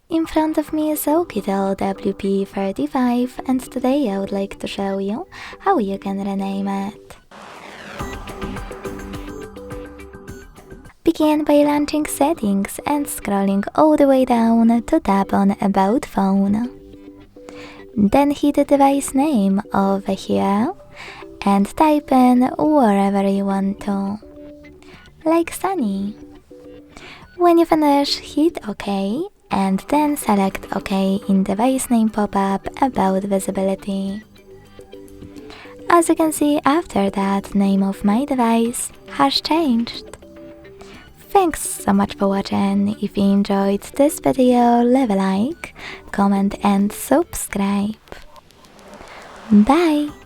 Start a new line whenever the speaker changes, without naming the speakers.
In front of me is Oukitel WP35 and today I would like to show you how you can rename it. Begin by launching settings and scrolling all the way down to tap on About Phone. Then hit the device name over here and type in wherever you want to, like Sunny. When you finish, hit OK and then select OK in device name pop-up about visibility. As you can see, after that, name of my device has changed. Thanks so much for watching. If you enjoyed this video, leave a like, comment and subscribe. Bye!